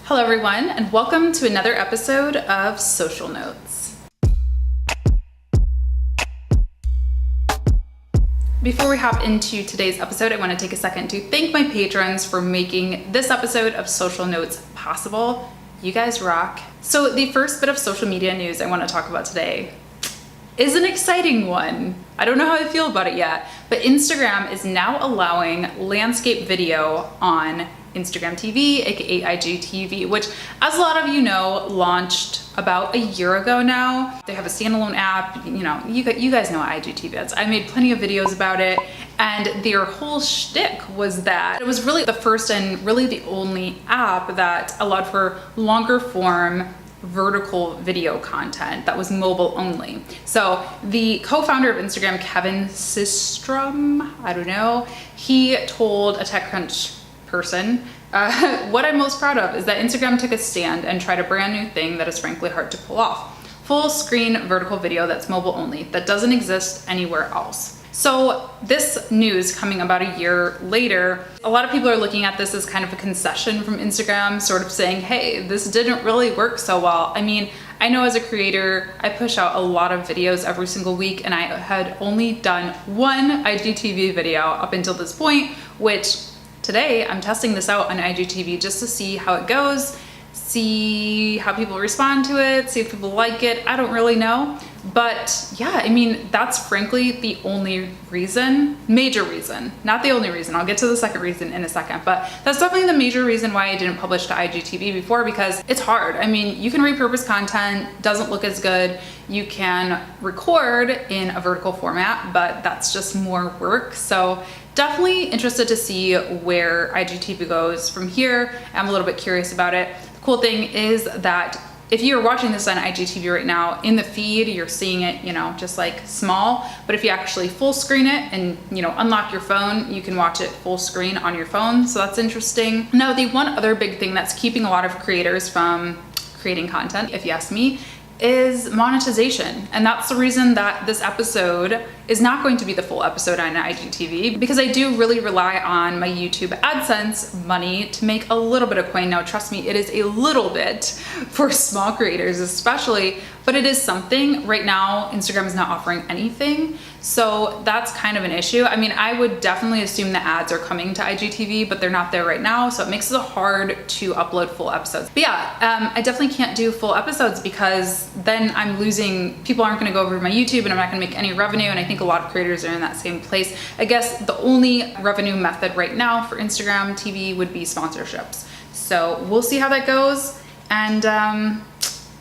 Hello everyone, and welcome to another episode of Social Notes. Before we hop into today's episode, I want to take a second to thank my patrons for making this episode of Social Notes possible. You guys rock. So the first bit of social media news I want to talk about today is an exciting one. I don't know how I feel about it yet, but Instagram is now allowing landscape video on Instagram TV, aka IGTV, which, as a lot of you know, launched about a year ago now. They have a standalone app. You know, you guys know what IGTV is. I made plenty of videos about it, and their whole shtick was that it was really the first and really the only app that allowed for longer form vertical video content that was mobile only. So the co-founder of Instagram, Kevin Systrom, I don't know, he told a TechCrunch person, what I'm most proud of is that Instagram took a stand and tried a brand new thing that is frankly hard to pull off. Full screen vertical video that's mobile only, that doesn't exist anywhere else. So this news coming about a year later, a lot of people are looking at this as kind of a concession from Instagram, sort of saying, hey, this didn't really work so well. I mean, I know as a creator, I push out a lot of videos every single week, and I had only done one IGTV video up until this point, which today I'm testing this out on IGTV just to see how it goes, see how people respond to it, see if people like it. I don't really know. But yeah, I mean, that's frankly the only reason, major reason, not the only reason. I'll get to the second reason in a second, but that's definitely the major reason why I didn't publish to IGTV before, because it's hard. I mean, you can repurpose content, doesn't look as good. You can record in a vertical format, but that's just more work. So definitely interested to see where IGTV goes from here. I'm a little bit curious about it. The cool thing is that if you're watching this on IGTV right now, in the feed, you're seeing it, you know, just like small, but if you actually full screen it and, you know, unlock your phone, you can watch it full screen on your phone. So that's interesting. Now, the one other big thing that's keeping a lot of creators from creating content, if you ask me, is monetization. And that's the reason that this episode is not going to be the full episode on IGTV, because I do really rely on my YouTube AdSense money to make a little bit of coin. Now, trust me, it is a little bit for small creators especially, but it is something. Right now, Instagram is not offering anything. So that's kind of an issue. I mean, I would definitely assume the ads are coming to IGTV, but they're not there right now. So it makes it hard to upload full episodes. But yeah, I definitely can't do full episodes because then I'm losing, people aren't gonna go over to my YouTube and I'm not gonna make any revenue. And I think a lot of creators are in that same place. I guess the only revenue method right now for Instagram TV would be sponsorships. So we'll see how that goes. And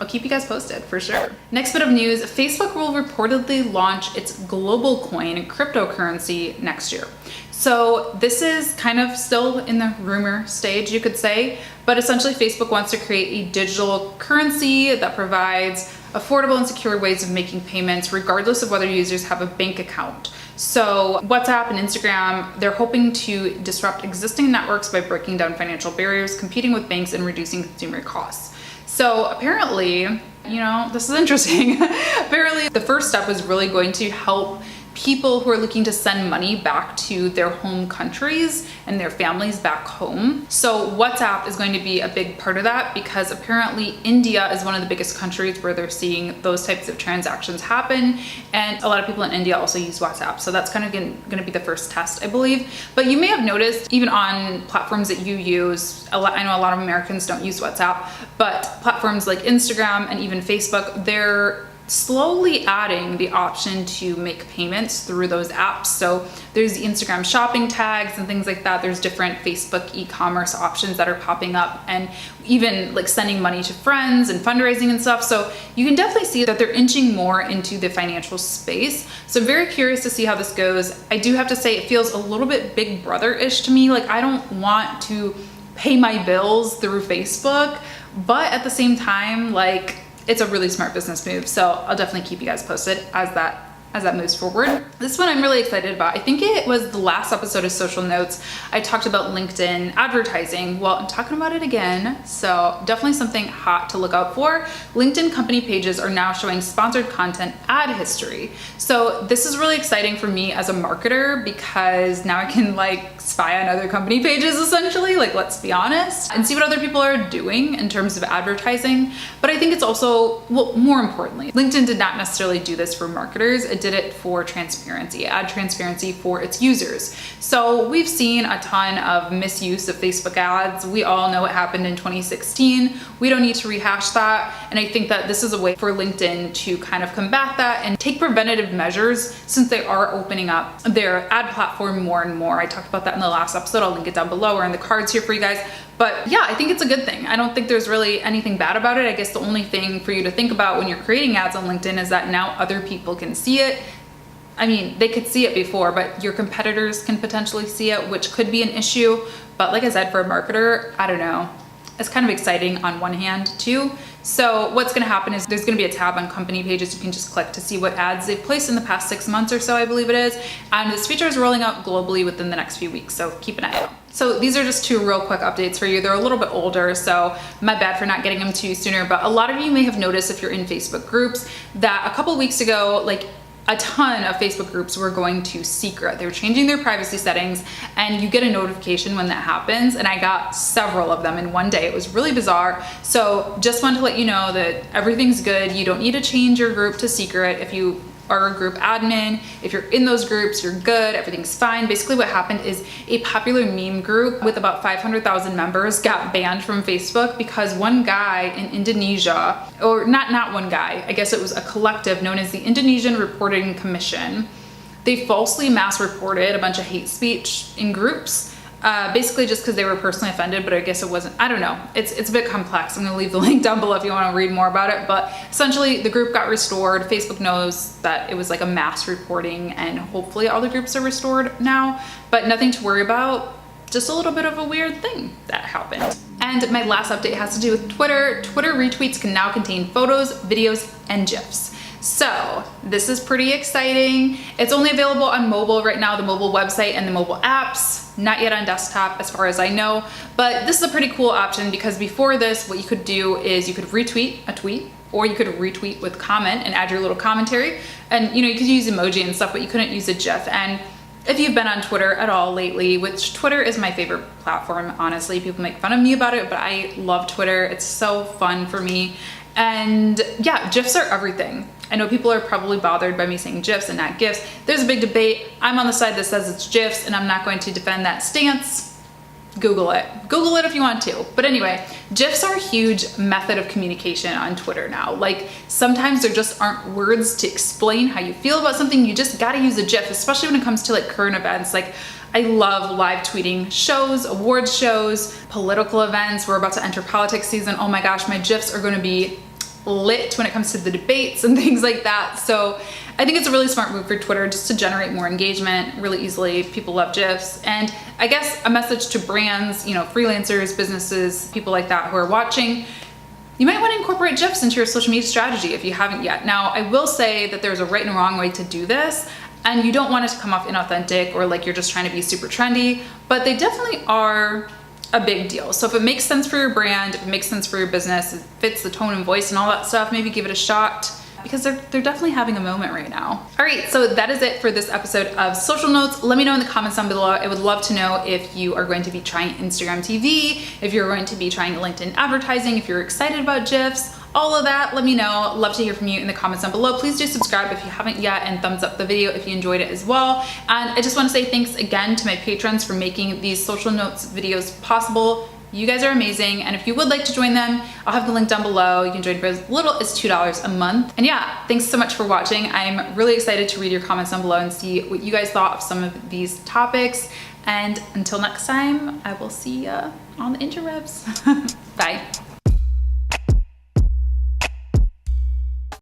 I'll keep you guys posted for sure. Next bit of news, Facebook will reportedly launch its global coin cryptocurrency next year. So this is kind of still in the rumor stage, you could say, but essentially Facebook wants to create a digital currency that provides affordable and secure ways of making payments regardless of whether users have a bank account. So WhatsApp and Instagram, they're hoping to disrupt existing networks by breaking down financial barriers, competing with banks, and reducing consumer costs. So apparently, you know, this is interesting. Apparently, the first step is really going to help people who are looking to send money back to their home countries and their families back home. So WhatsApp is going to be a big part of that, because apparently India is one of the biggest countries where they're seeing those types of transactions happen. And a lot of people in India also use WhatsApp. So that's kind of going to be the first test, I believe. But you may have noticed, even on platforms that you use, I know a lot of Americans don't use WhatsApp, but platforms like Instagram and even Facebook, they're slowly adding the option to make payments through those apps. So there's the Instagram shopping tags and things like that. There's different Facebook e-commerce options that are popping up, and even like sending money to friends and fundraising and stuff. So you can definitely see that they're inching more into the financial space. So I'm very curious to see how this goes. I do have to say it feels a little bit Big Brother-ish to me. Like, I don't want to pay my bills through Facebook, but at the same time, like, it's a really smart business move. So I'll definitely keep you guys posted as that moves forward. This one I'm really excited about. I think it was the last episode of Social Notes. I talked about LinkedIn advertising. Well, I'm talking about it again. So definitely something hot to look out for. LinkedIn company pages are now showing sponsored content ad history. So this is really exciting for me as a marketer, because now I can like spy on other company pages essentially, like let's be honest, and see what other people are doing in terms of advertising. But I think it's also, well, more importantly, LinkedIn did not necessarily do this for marketers. It did it for transparency, ad transparency for its users. So we've seen a ton of misuse of Facebook ads. We all know what happened in 2016. We don't need to rehash that. And I think that this is a way for LinkedIn to kind of combat that and take preventative measures, since they are opening up their ad platform more and more. I talked about that in the last episode. I'll link it down below or in the cards here for you guys. But yeah, I think it's a good thing. I don't think there's really anything bad about it. I guess the only thing for you to think about when you're creating ads on LinkedIn is that now other people can see it. I mean, they could see it before, but your competitors can potentially see it, which could be an issue. But like I said, for a marketer, I don't know. It's kind of exciting on one hand too. So what's gonna happen is there's gonna be a tab on company pages. You can just click to see what ads they've placed in the past 6 months or so, I believe it is. And this feature is rolling out globally within the next few weeks, so keep an eye out. So these are just 2 real quick updates for you. They're a little bit older, so my bad for not getting them to you sooner, but a lot of you may have noticed if you're in Facebook groups that a couple weeks ago, like a ton of Facebook groups were going to secret. They were changing their privacy settings, and you get a notification when that happens. And I got several of them in one day. It was really bizarre. So just wanted to let you know that everything's good. You don't need to change your group to secret. If you are a group admin, if you're in those groups, you're good, everything's fine. Basically what happened is a popular meme group with about 500,000 members got banned from Facebook because one guy in Indonesia, or not one guy, I guess it was a collective known as the Indonesian Reporting Commission, they falsely mass reported a bunch of hate speech in groups. Basically just because they were personally offended, but I guess it wasn't, I don't know. It's a bit complex. I'm gonna leave the link down below if you wanna read more about it, but essentially the group got restored. Facebook knows that it was like a mass reporting, and hopefully all the groups are restored now, but nothing to worry about. Just a little bit of a weird thing that happened. And my last update has to do with Twitter. Twitter retweets can now contain photos, videos, and GIFs. So this is pretty exciting. It's only available on mobile right now, the mobile website and the mobile apps, not yet on desktop as far as I know, but this is a pretty cool option because before this, what you could do is you could retweet a tweet, or you could retweet with comment and add your little commentary. And you could use emoji and stuff, but you couldn't use a GIF. And if you've been on Twitter at all lately, which Twitter is my favorite platform, honestly, people make fun of me about it, but I love Twitter. It's so fun for me. And yeah, GIFs are everything. I know people are probably bothered by me saying GIFs and not GIFs. There's a big debate. I'm on the side that says it's GIFs, and I'm not going to defend that stance. Google it. Google it if you want to. But anyway, GIFs are a huge method of communication on Twitter now. Like sometimes there just aren't words to explain how you feel about something. You just gotta use a GIF, especially when it comes to like current events. Like I love live tweeting shows, awards shows, political events. We're about to enter politics season. Oh my gosh, my GIFs are gonna be lit when it comes to the debates and things like that. So I think it's a really smart move for Twitter just to generate more engagement really easily. People love GIFs. And I guess a message to brands, freelancers, businesses, people like that who are watching, you might want to incorporate GIFs into your social media strategy if you haven't yet. Now, I will say that there's a right and wrong way to do this, and you don't want it to come off inauthentic or like you're just trying to be super trendy, but they definitely are a big deal. So if it makes sense for your brand, if it makes sense for your business, it fits the tone and voice and all that stuff, maybe give it a shot, because they're definitely having a moment right now. All right, so that is it for this episode of Social Notes. Let me know in the comments down below. I would love to know if you are going to be trying Instagram TV, if you're going to be trying LinkedIn advertising, if you're excited about GIFs, all of that, let me know. Love to hear from you in the comments down below. Please do subscribe if you haven't yet, and thumbs up the video if you enjoyed it as well. And I just want to say thanks again to my patrons for making these Social Notes videos possible. You guys are amazing, and if you would like to join them, I'll have the link down below. You can join for as little as $2 a month. And yeah, thanks so much for watching. I'm really excited to read your comments down below and see what you guys thought of some of these topics. And until next time, I will see you on the interwebs. Bye.